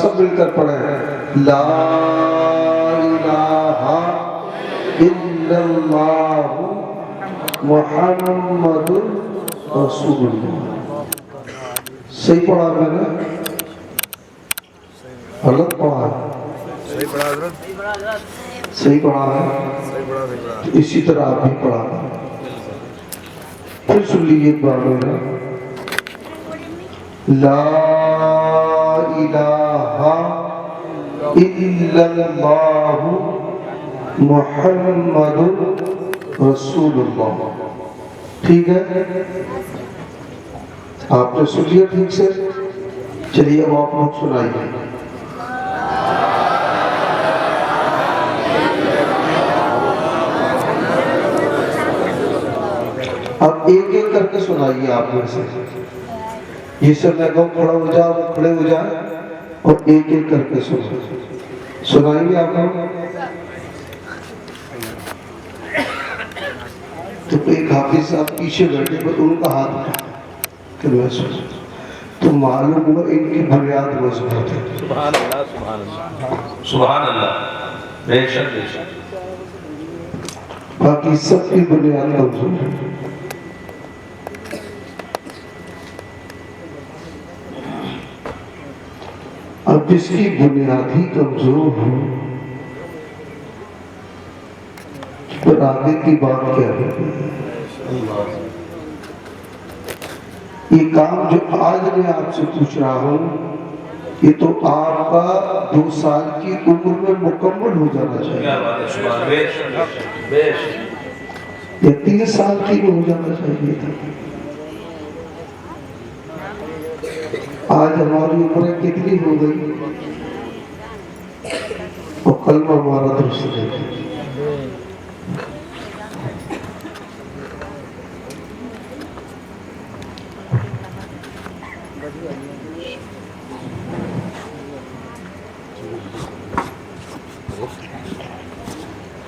سب مل کر پڑھیں لا الہ الا اللہ محمد رسول اللہ. صحیح پڑھا میں نے؟ غلط پڑھا ہے؟ صحیح پڑھا حضرت. صحیح پڑھا ہے. تو اسی طرح آپ بھی پڑھا. پھر سن لیجیے بار میرا لا الہ الا اللہ محمد رسول اللہ. ٹھیک ہے؟ آپ نے سن لیا ٹھیک سے؟ چلیے اب آپ لوگ سنائیے. اب ایک ایک کر کے سنائیے آپ میں سے. جس سے میں کہوں کھڑا ہو جا وہ کھڑے ہو جائیں اور ایک ایک کر کے سنائیں گے آپ لوگ. تو ایک حافظ صاحب پیچھے بیٹھے پر ان کا ہاتھ اٹھا کہ میں سن تو معلوم ہوا ان کی بنیاد مضبوط ہے. سبحان اللہ سبحان اللہ سبحان اللہ. بے شک بے شک. باقی سب کی بنیاد کمزور ہے. اب جس کی بنیاد ہی کمزور ہو پھر آگے کی بات کیا ہے؟ یہ کام جو آج میں آپ سے پوچھ رہا ہوں یہ تو آپ کا 2 سال کی عمر میں مکمل ہو جانا چاہیے یا 3 سال کی میں ہو جانا چاہیے تھا. آج ہماری عمریں کتنی ہو گئی اور کلمہ ہمارا درست نہیں.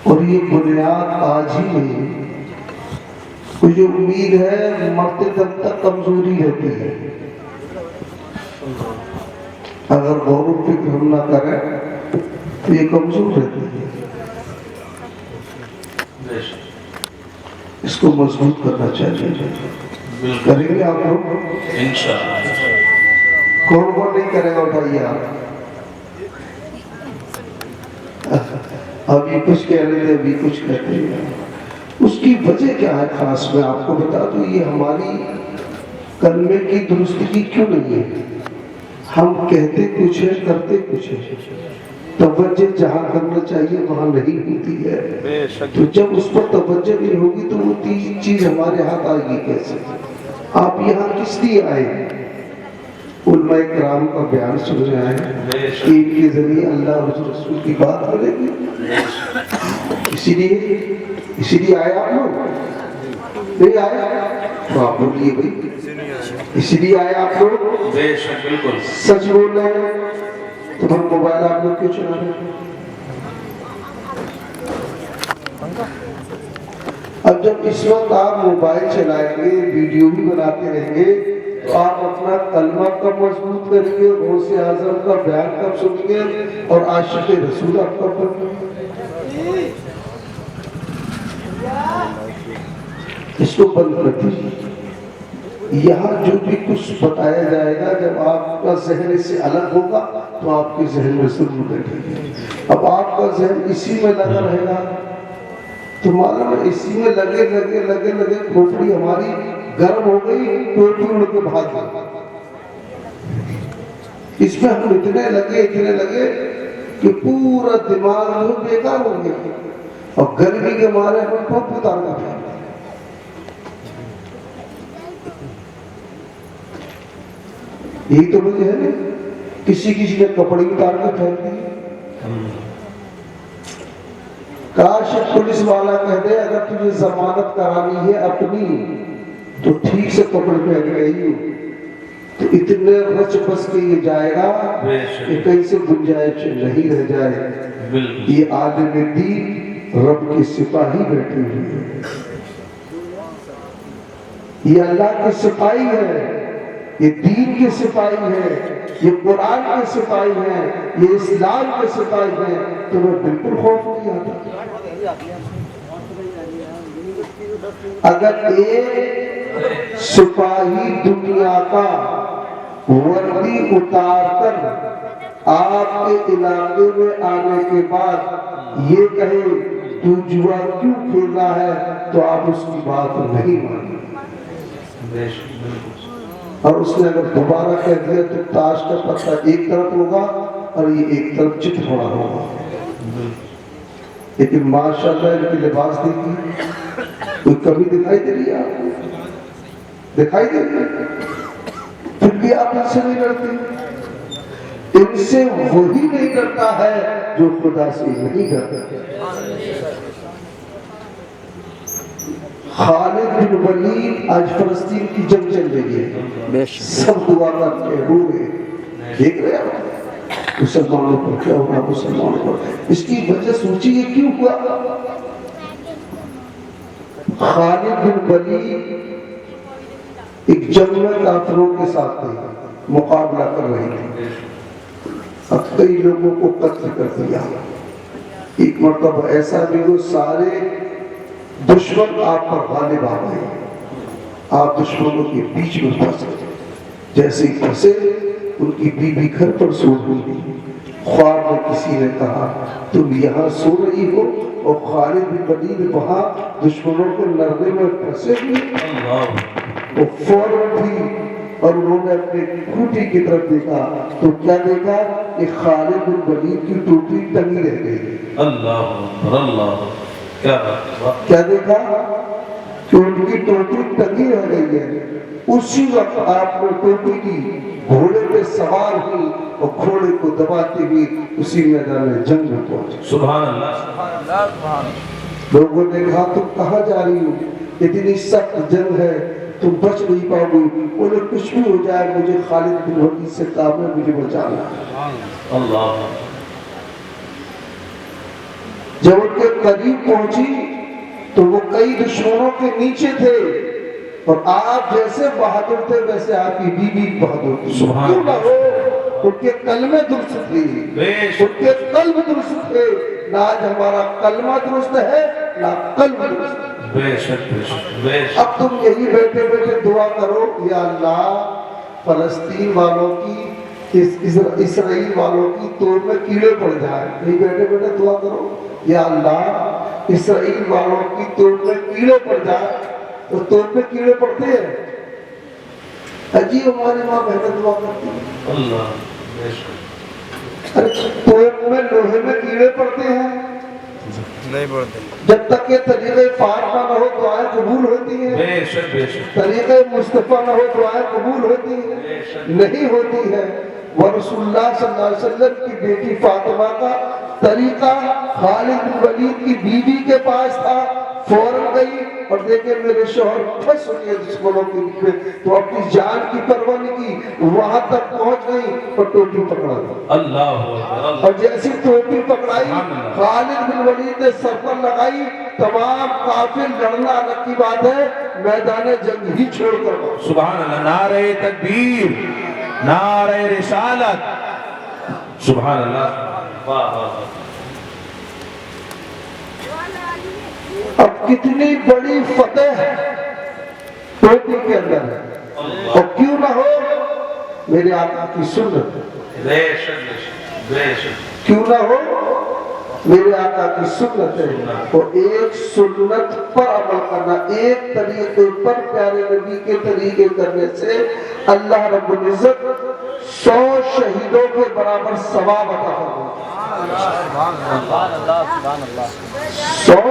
اور یہ بنیاد آج ہی نہیں. مجھے امید ہے مرتے دم تک کمزوری رہتی ہے. اگر غور و فکر ہم نہ کریں تو یہ کمزور رہتی ہے. اس کو مضبوط کرنا چاہیے. کریں گے آپ لوگ انشاءاللہ. کون کون نہیں کرے گا اٹھائیے آپ. ابھی کچھ کہہ رہے تھے ابھی کچھ کہتے ہیں. اس کی وجہ کیا ہے خاص میں آپ کو بتا دوں. یہ ہماری کلمے کی درستگی کیوں نہیں ہے. ہم کہتے کچھ ہے کرتے کچھ ہے. توجہ جہاں کرنا چاہیے وہاں نہیں ہوتی ہے. تو جب اس پر توجہ نہیں ہوگی تو وہ چیز ہمارے ہاتھ آئے گی کیسے. آپ یہاں کس لیے آئے؟ علماء کرام کا بیان سننے آئے کہ ان کے ذریعے اللہ اور رسول کی بات کرے گی. اسی لیے آئے آپ لوگ نہیں آئے تو آپ بولیے بھائی اسی لیے آئے آپ لوگ. بے شک بالکل سچ بول رہے ہیں. تو ہم موبائل آپ لوگ کیوں چلا رہے ہیں؟ اب جب اس وقت آپ موبائل چلائیں گے ویڈیو بھی بناتے رہیں گے تو آپ اپنا کلمہ کب مضبوط کریں گے. غوث اعظم کا بیان کب سنیں گے اور عاشق رسول آپ کب بنیں گے. اس کو بند کر دیجیے. یہاں جو بھی کچھ بتایا جائے گا جب آپ کا ذہن اس سے الگ ہوگا تو آپ کے ذہن میں ضرور بیٹھے گی. اب آپ کا ذہن اسی میں لگا رہے گا تو معلوم ہے اسی میں لگے کھوپڑی ہماری گرم ہو گئی. ٹوپی اڑ کے بھاگ گئی. اس میں ہم اتنے لگے کہ پورا دماغ بیکار ہو گیا اور گرمی کے مارے ہم ٹوپی اتارنا تھا. یہی تو وجہ ہے نا. کسی نے کپڑے اتار کے پھینک دی. کاش پولیس والا کہہ دے اگر تجھے ضمانت کرانی ہے اپنی تو ٹھیک سے کپڑے پہن گئی تو اتنے رچ بس کے یہ جائے گا کہ کہیں سے گنجائش نہیں رہ جائے. یہ عالم دین رب کے سپاہی بیٹھے ہوئے ہیں. یہ اللہ کے سپاہی ہے. یہ دین کے سپاہی ہے. یہ قرآن کے سپاہی ہیں، یہ اسلام کے سپاہی ہیں، تو میں بالکل خوف نہیں آتا۔ اگر ایک سپاہی دنیا کا وردی اتار کر آپ کے علاقے میں آنے کے بعد یہ کہے تو جوا کیوں کھیلنا ہے، تو آپ اس کی بات نہیں مانیں، اور اس نے اگر دوبارہ کہہ دیا تو تاش کا پتہ ایک طرف ہوگا اور یہ ایک طرف چت پڑا ہوگا۔ لیکن ماشاءاللہ ان کی لباس دیکھی، کوئی کمی دکھائی دے رہی ہے آپ کو؟ دکھائی دے رہی ہے؟ پھر بھی آپ ان سے نہیں ڈرتے۔ ان سے وہی نہیں ڈرتا ہے جو خدا سے نہیں ڈرتا۔ خالد بن ولید آج فلسطین کی جنگ چل رہی ہے، سب دعا کرتے ہوئے دیکھ رہے ہیں مسلمانوں پر کیا ہوا، مسلمانوں پر۔ اس کی وجہ سوچیے کیوں ہوا؟ خالد بن ولید ایک جنگ میں کافروں کے ساتھ تھے، مقابلہ کر رہے تھے، اب کئی لوگوں کو قتل کر دیا۔ ایک مرتبہ ایسا بھی وہ سارے دشمن آپ پر غالب آ گئے، آپ دشمنوں کے بیچ میں پھنس گئے۔ جیسے ہی پھنسے ان کی بیوی گھر پر سو رہی، خواب میں کسی نے کہا تم یہاں سو رہی ہو اور خالد بن ولید وہاں دشمنوں کے لڑنے میں پھنسے ہوئے۔ وہ فوراً اٹھی اور انہوں نے اپنے کھوٹی کی طرف دیکھا تو کیا دیکھا کہ خالد بن ولید کی ٹوپی ٹنگی رہ گئی۔ اللہ کیا دیکھا کہ ان کی ٹوپی ٹنگی رہ گئی ہے۔ اسی وقت آپ نے ٹوپی کی گھوڑے پہ سوار ہوئی اور گھوڑے کو دباتے ہوئے اسی میدان جنگ میں پہنچے۔ سبحان اللہ۔ لوگوں نے کہا تم کہاں جا رہی ہو، اتنی سخت جنگ ہے تم بچ نہیں پاؤ گی، انہیں کچھ بھی ہو جائے مجھے خالد بن ولید سے کام ہے، مجھے بچانا ہے۔ اللہ جب ان کے قریب پہنچی تو وہ کئی دشمنوں کے نیچے تھے، اور آپ جیسے بہادر تھے ویسے آپ کی بیوی بہادر تھی۔ کیوں نہ ہو، ان کے کلمے درست تھے، ان کے قلب درست تھے۔ نہ آج ہمارا کلمہ درست ہے نہ قلب درست ہے۔ بے شک بے شک بے شک۔ اب تم یہی بیٹھے بیٹھے دعا کرو، یا اللہ فلسطین والوں کی، اسرائیل والوں کی توڑ میں کیڑے پڑ جائیں۔ یہی بیٹھے بیٹھے دعا کرو، یا اللہ اسرائیل والوں کی توڑ میں کیڑے پڑ جائیں۔ تو توڑ میں کیڑے پڑتے ہیں، عجیب ہماری ماں بہنیں دعا کرتی ہیں۔ اللہ بے شک۔ ارے توڑ میں لوہے میں کیڑے پڑتے ہیں نہیں پڑھتے، جب تک یہ طریقہ فاطمہ نہ ہو دعائیں قبول ہوتی ہیں، بے شک بے شک۔ طریقہ مصطفیٰ نہ ہو دعائیں قبول ہوتی ہیں، نہیں ہوتی ہے۔ ورسول اللہ صلی اللہ علیہ وسلم کی بیٹی فاطمہ کا طریقہ خالد بن ولید کی بیوی کے پاس تھا، فوراً گئی اور دیکھے میرے شوہر پھنس ہوئے دشمنوں کے بیچ میں، تو اپنی جان کی پرواہ نہیں کی، وہاں تک پہنچ گئی اور ٹوپی پکڑا دی۔ اللہ اور جیسی ٹوپی پکڑائی خالد بن ولید نے سر پر لگائی، تمام کافر لڑنا الگ کی بات ہے، میدان جنگ ہی چھوڑ کر گئے۔ سبحان اللہ۔ نعرہ تکبیر، نعرہ رسالت، سبحان اللہ۔ واہ واہ۔ اب کتنی بڑی فتح ٹوپی کے اندر ہے، اور کیوں نہ ہو میرے آقا کی سنت، بے شک بے شک بے شک۔ کیوں نہ ہو میرے آقا کی سنت ہے، اور ایک سنت پر عمل کرنا، ایک طریقے پر پیارے نبی کے طریقے کرنے سے اللہ رب العزت 100 شہیدوں کے برابر ثواب عطا فرماتا ہے۔ 100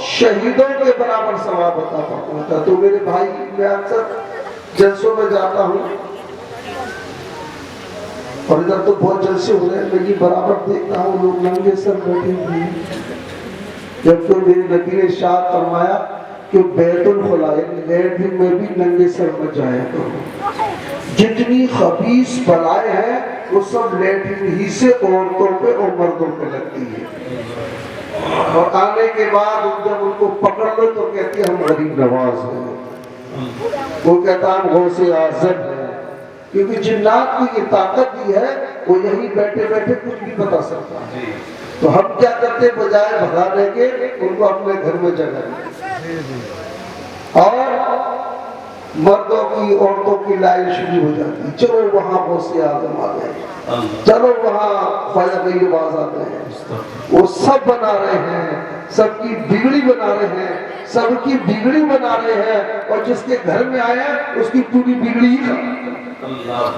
شہیدوں کے برابر ثواب عطا فرماتا ہے۔ تو میرے بھائی، میں اکثر جلسوں میں جاتا ہوں اور ادھر تو بہت جلسے ہو رہے ہیں، لیکن برابر دیکھتا ہوں لوگ ننگے سر بیٹھے ہوئے ہیں، جبکہ میرے نبی نے ارشاد فرمایا کہ بیت الخلاء لیٹرن میں بھی ننگے سر مت جایا کرو۔ جتنی خبیث بلائیں ہیں وہ سب لیٹرن ہی سے عورتوں پہ اور مردوں پہ لگتی ہے، اور آنے کے بعد جب ان کو پکڑ لو تو کہتی ہے ہم غریب نواز ہیں، وہ کہتا ہم غوث اعظم ہیں، کیونکہ جنات کو یہ طاقت دی ہے وہ یہی بیٹھے بیٹھے کچھ بھی بتا سکتا ہے. جی تو ہم کیا کرتے بجائے بھگانے کے ان کو اپنے گھر میں جگہ دیں. اور مردوں کی عورتوں کی لائن شروع ہو جاتی. چلو وہاں غوث اعظم آ گئے, چلو وہاں خواجہ غریب آباد آ گئے. وہ سب بنا رہے ہیں, سب کی بگڑی بنا رہے ہیں, سب کی بگڑی بنا رہے ہیں, اور جس کے گھر میں آیا اس کی پوری بگڑی ہی خراب. اللہ.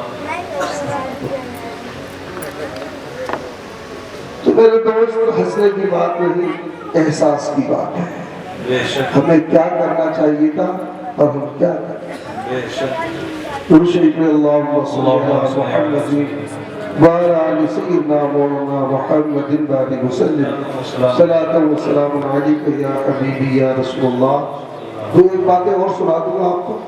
تو میرے دوست ہنسنے کی بات نہیں, احساس کی بات ہے. بے شک ہمیں کیا کرنا چاہیے تھا اور ہم کیا کریں. بے شک. شریف میں اللہم صلی اللہ محمد وعلی آل سیدنا مولانا محمد بارک وسلم صلاۃ و سلام علیک یا حبیبی یا رسول اللہ. دو ایک باتیں اور سنا دوں گا آپ کو.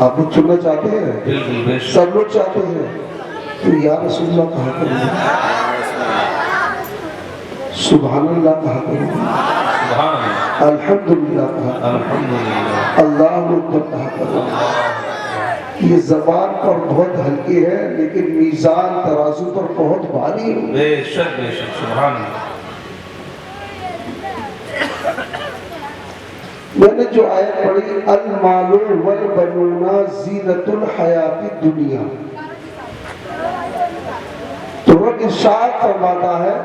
آپ لوگ سننا چاہتے ہیں؟ بالکل بے شک. سب لوگ چاہتے ہیں. تو یا رسول اللہ کہا کریں, سبحان اللہ کہا کریں, سبحان اللہ. الحمدللہ کہا کریں, الحمدللہ. اللہ اکبر کہا کریں. یہ زبان پر بہت ہلکی ہے لیکن میزان ترازو پر بہت بھاری ہے. بے شک بے شک. سبحان اللہ. میں نے جو آیت پڑھی المال والبنون زینت الحیات الدنیا, تو رب ارشاد فرماتا ہے